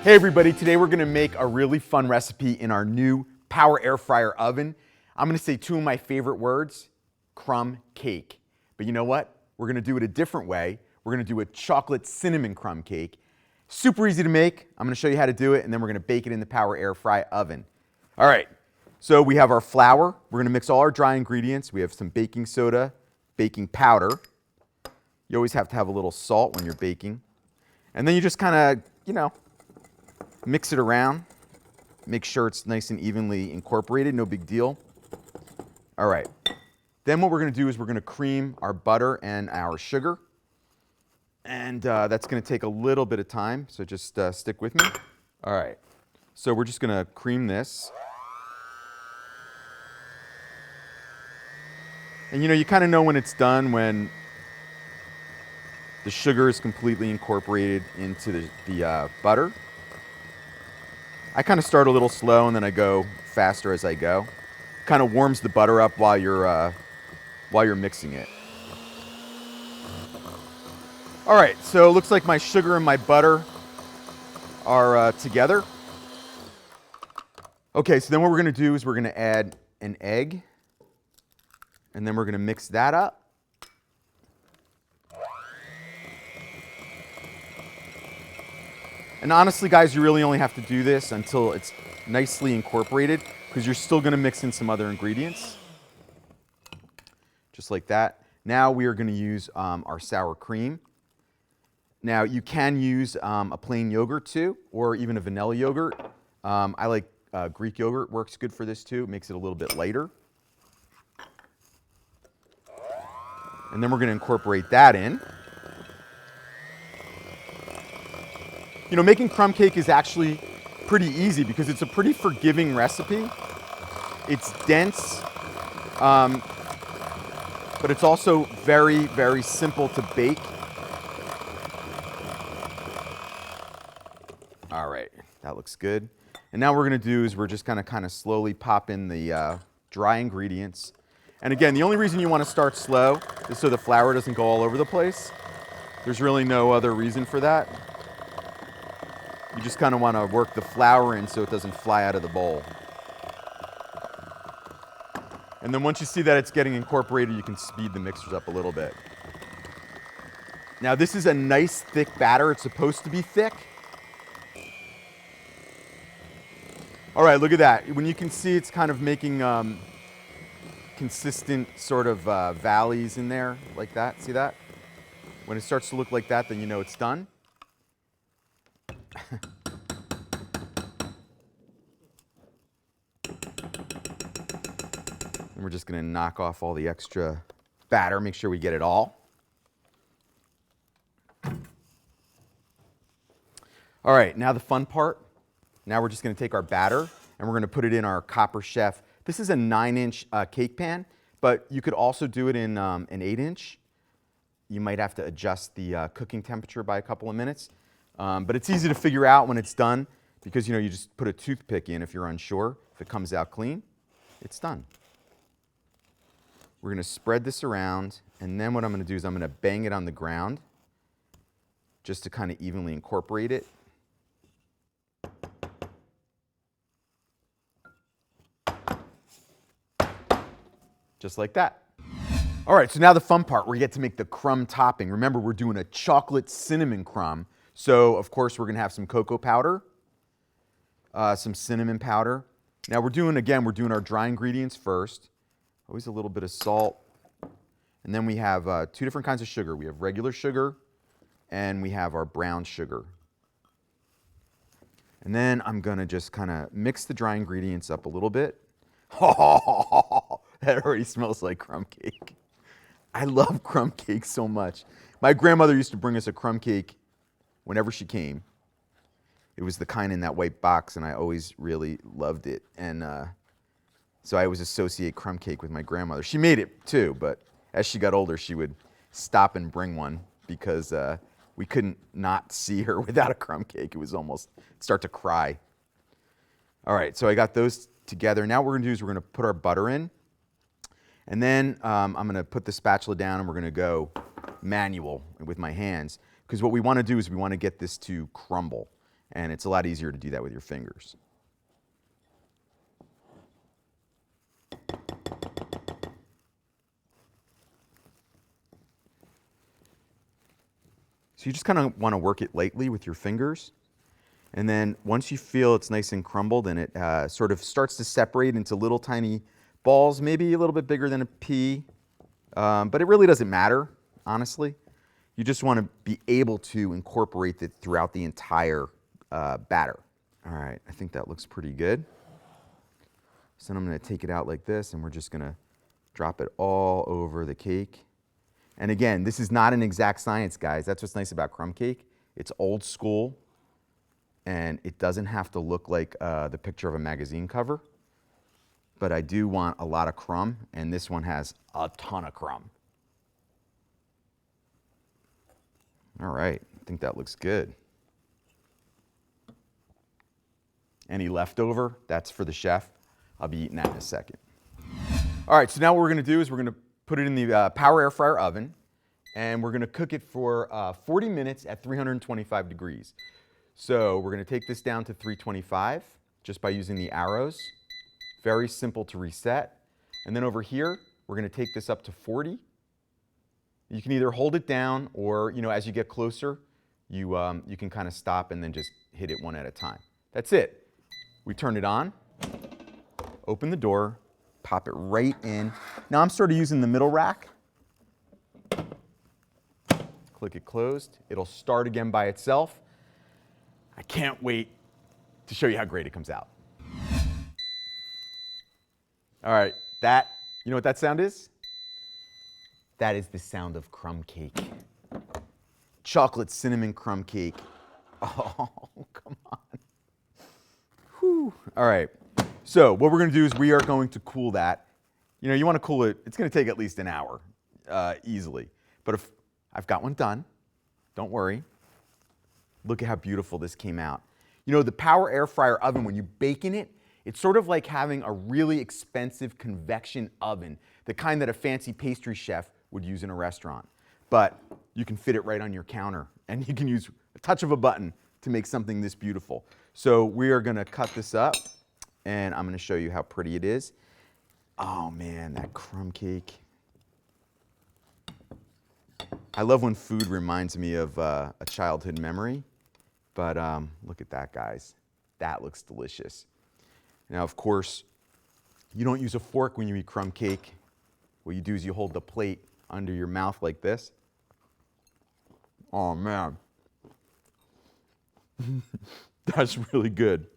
Hey everybody, today we're gonna make a really fun recipe in our new Power AirFryer Oven. I'm gonna say two of my favorite words, crumb cake. But you know what? We're gonna do it a different way. We're gonna do a chocolate cinnamon crumb cake. Super easy to make. I'm gonna show you how to do it, and then we're gonna bake it in the Power AirFryer Oven. All right, so we have our flour. We're gonna mix all our dry ingredients. We have some baking soda, baking powder. You always have to have a little salt when you're baking. And then you just kinda, mix it around. Make sure it's nice and evenly incorporated, no big deal. All right, then what we're gonna do is we're gonna cream our butter and our sugar. And that's gonna take a little bit of time, so just stick with me. All right, so we're just gonna cream this. And you kinda know when it's done when the sugar is completely incorporated into the butter. I kind of start a little slow and then I go faster as I go. Kind of warms the butter up while you're mixing it. All right, so it looks like my sugar and my butter are together. Okay, so then what we're gonna do is we're gonna add an egg, and then we're gonna mix that up. And honestly, guys, you really only have to do this until it's nicely incorporated, because you're still going to mix in some other ingredients. Just like that. Now we are going to use our sour cream. Now you can use a plain yogurt too, or even a vanilla yogurt. I like Greek yogurt, works good for this too. It makes it a little bit lighter. And then we're going to incorporate that in. Making crumb cake is actually pretty easy because it's a pretty forgiving recipe. It's dense, but it's also very, very simple to bake. All right, that looks good. And now what we're gonna do is we're just gonna kind of slowly pop in the dry ingredients. And again, the only reason you wanna start slow is so the flour doesn't go all over the place. There's really no other reason for that. You just kind of want to work the flour in so it doesn't fly out of the bowl. And then once you see that it's getting incorporated, you can speed the mixers up a little bit. Now this is a nice thick batter. It's supposed to be thick. All right, look at that. When you can see it's kind of making consistent sort of valleys in there like that. See that? When it starts to look like that, then you know it's done. And we're just going to knock off all the extra batter, make sure we get it all. All right, now the fun part. Now we're just going to take our batter and we're going to put it in our Copper Chef. This is a 9-inch cake pan, but you could also do it in an 8-inch. You might have to adjust the cooking temperature by a couple of minutes. But it's easy to figure out when it's done because you just put a toothpick in if you're unsure. If it comes out clean, it's done. We're going to spread this around, and then what I'm going to do is I'm going to bang it on the ground just to kind of evenly incorporate it. Just like that. All right, so now the fun part, we get to make the crumb topping. Remember, we're doing a chocolate cinnamon crumb. So, of course, we're going to have some cocoa powder, some cinnamon powder. Now we're doing our dry ingredients first. Always a little bit of salt. And then we have two different kinds of sugar. We have regular sugar, and we have our brown sugar. And then I'm going to just kind of mix the dry ingredients up a little bit. That already smells like crumb cake. I love crumb cake so much. My grandmother used to bring us a crumb cake whenever she came. It was the kind in that white box, and I always really loved it. And so I always associate crumb cake with my grandmother. She made it too, but as she got older, she would stop and bring one because we couldn't not see her without a crumb cake. It was almost start to cry. All right, so I got those together. Now what we're gonna do is we're gonna put our butter in. And then I'm gonna put the spatula down and we're gonna go manual with my hands. Because what we wanna do is we wanna get this to crumble. And it's a lot easier to do that with your fingers. So you just kind of want to work it lightly with your fingers. And then once you feel it's nice and crumbled and it sort of starts to separate into little tiny balls, maybe a little bit bigger than a pea, but it really doesn't matter, honestly. You just want to be able to incorporate it throughout the entire batter. All right, I think that looks pretty good. So then I'm going to take it out like this, and we're just going to drop it all over the cake. And again, this is not an exact science, guys. That's what's nice about crumb cake. It's old school, and it doesn't have to look like the picture of a magazine cover. But I do want a lot of crumb, and this one has a ton of crumb. All right, I think that looks good. Any leftover, that's for the chef. I'll be eating that in a second. All right, so now what we're gonna do is we're gonna put it in the Power AirFryer Oven, and we're gonna cook it for 40 minutes at 325 degrees. So we're gonna take this down to 325 just by using the arrows. Very simple to reset. And then over here, we're gonna take this up to 40. You can either hold it down or, as you get closer, you can kind of stop and then just hit it one at a time. That's it. We turn it on, open the door, pop it right in. Now I'm sort of using the middle rack. Click it closed. It'll start again by itself. I can't wait to show you how great it comes out. All right, you know what that sound is? That is the sound of crumb cake. Chocolate cinnamon crumb cake. Oh, come on. Whew. All right, so what we're gonna do is we are going to cool that. You wanna cool it, it's gonna take at least an hour, easily. But if I've got one done, don't worry. Look at how beautiful this came out. The Power AirFryer Oven, when you bake in it, it's sort of like having a really expensive convection oven, the kind that a fancy pastry chef would use in a restaurant. But you can fit it right on your counter, and you can use a touch of a button to make something this beautiful. So we are gonna cut this up, and I'm gonna show you how pretty it is. Oh man, that crumb cake. I love when food reminds me of a childhood memory, but look at that, guys. That looks delicious. Now, of course, you don't use a fork when you eat crumb cake. What you do is you hold the plate under your mouth like this. Oh man. That's really good.